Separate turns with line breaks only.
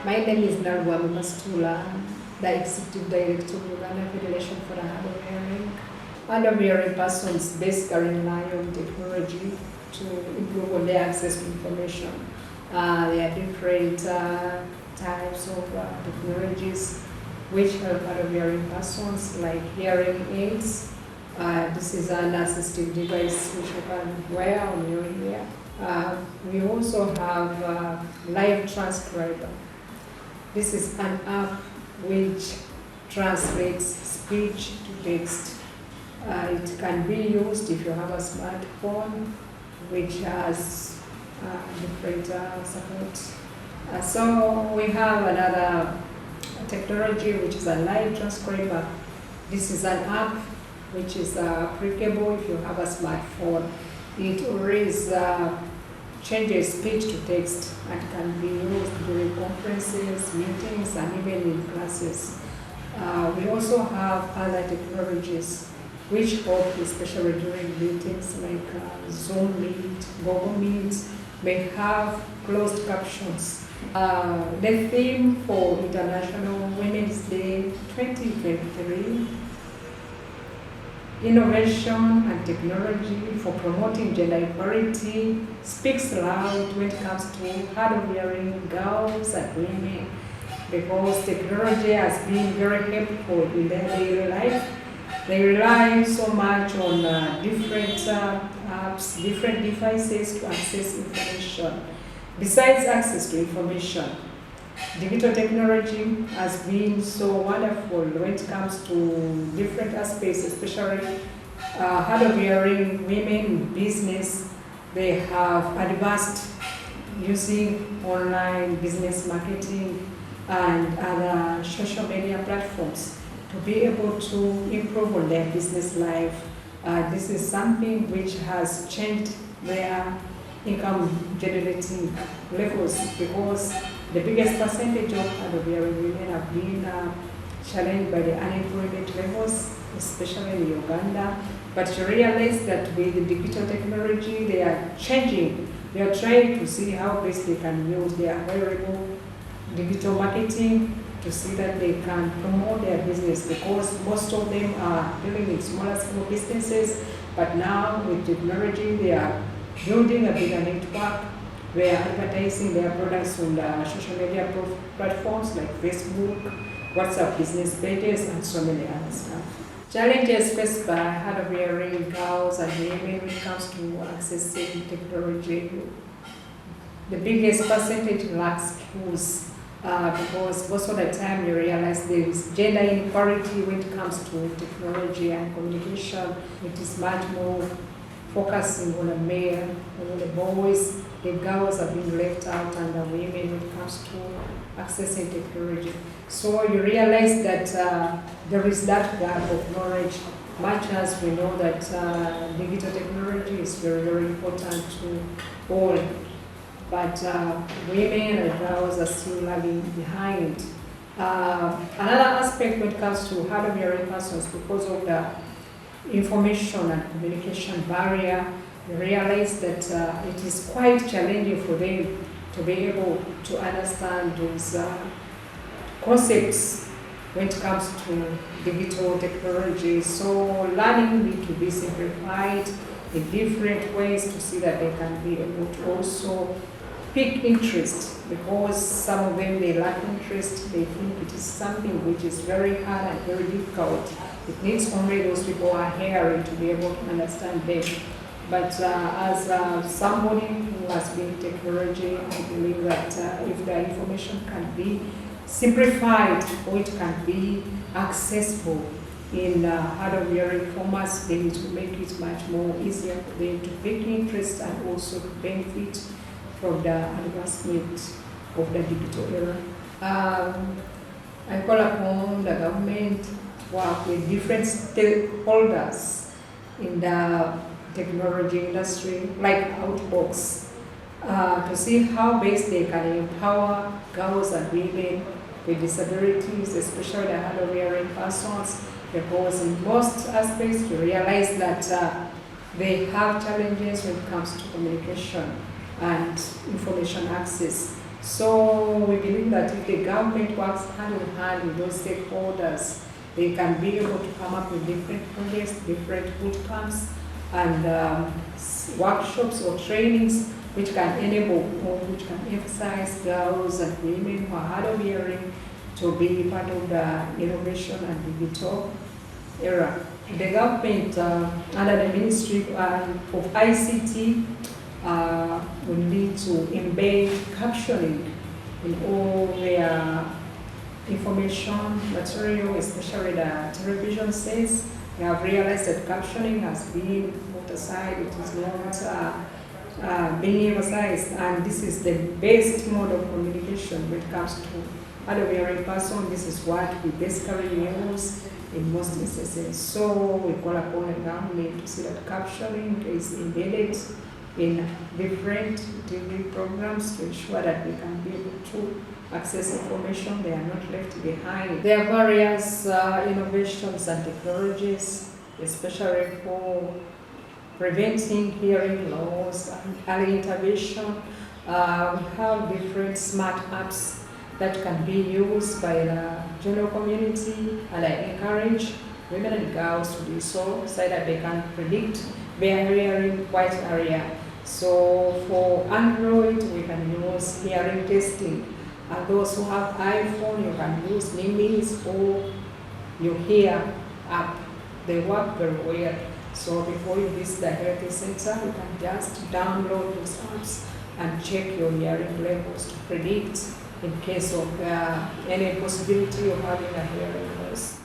My name is Narwa Mastula, the Executive Director of Uganda Federation for the Hard of Hearing. Hard of hearing persons basically rely on technology to improve on their access to information. There are different types of technologies which help hard of hearing persons, like hearing aids. This is an assistive device which you can wear on your ear. We also have live transcriber. This is an app which translates speech to text. It can be used if you have a smartphone which has different support. So we have another technology which is a live transcriber. This is an app which is applicable if you have a smartphone. It always changes speech to text and can be used during conferences, meetings, and even in classes. We also have other technologies which help, especially during meetings like Zoom Meet, Google Meet, may have closed captions. The theme for International Women's Day 2023, innovation and technology for promoting gender equality, speaks loud when it comes to hard of hearing girls and women, because technology has been very helpful in their daily life. They rely so much on different apps, different devices to access information. Besides access to information, digital technology has been so wonderful when it comes to different aspects, especially hard of hearing women in business. They have advanced using online business marketing and other social media platforms to be able to improve on their business life. This is something which has changed their income generating levels, because the biggest percentage of hard of hearing women have been challenged by the unemployment levels, especially in Uganda. But you realize that with the digital technology, they are changing. They are trying to see how best they can use their available digital marketing to see that they can promote their business, because most of them are dealing with smaller scale businesses. But now with technology, they are building a bigger network. They are advertising their products on the social media platforms like Facebook, WhatsApp business pages, and so many other stuff. Challenges faced by hard of hearing girls and women when it comes to accessing technology. The biggest percentage lacks skills, because most of the time you realize there is gender inequality when it comes to technology and communication. It is much more focusing on the male, on the boys. The girls are being left out, and the women when it comes to accessing technology. So you realize that there is that gap of knowledge, much as we know that digital technology is very, very important to all. But women and girls are still lagging behind. Another aspect when it comes to hard of hearing persons, because of the information and communication barrier, you realize that it is quite challenging for them to be able to understand those concepts when it comes to digital technology. So learning needs to be simplified in different ways to see that they can be able to also pick interest, because some of them, they lack interest. They think it is something which is very hard and very difficult. It needs only those people who are hearing to be able to understand them. But as somebody who has been in technology, I believe that if the information can be simplified or it can be accessible in hard of hearing formats, then it will make it much more easier for them to pick interest and also to benefit from the advancement of the digital era. I call upon the government to work with different stakeholders in the technology industry, like Outbox, to see how best they can empower girls and women with disabilities, especially the hard of hearing persons, because in most aspects you realize that they have challenges when it comes to communication and information access. So we believe that if the government works hand in hand with those stakeholders, they can be able to come up with different projects, different boot camps, and workshops or trainings which can enable or which can emphasize girls and women who are hard of hearing to be part of the innovation and digital era. The government, under the Ministry of ICT, will need to embed captioning in all their information material, especially the television sets. We have realized that captioning has been put aside, it is not being emphasized, and this is the best mode of communication when it comes to hard of hearing person. This is what we basically use in most instances. So we call upon the government to see that captioning is embedded in different TV programs to ensure that they can be able to access information, they are not left behind. There are various innovations and technologies, especially for preventing hearing loss and early intervention. We have different smart apps that can be used by the general community, and I encourage women and girls to do so that they can predict their hearing quite earlier. So for Android, we can use hearing testing. And those who have iPhone, you can use Nimbis or your Hear app. They work very well. So before you visit the health center, you can just download those apps and check your hearing levels to predict in case of any possibility of having a hearing loss.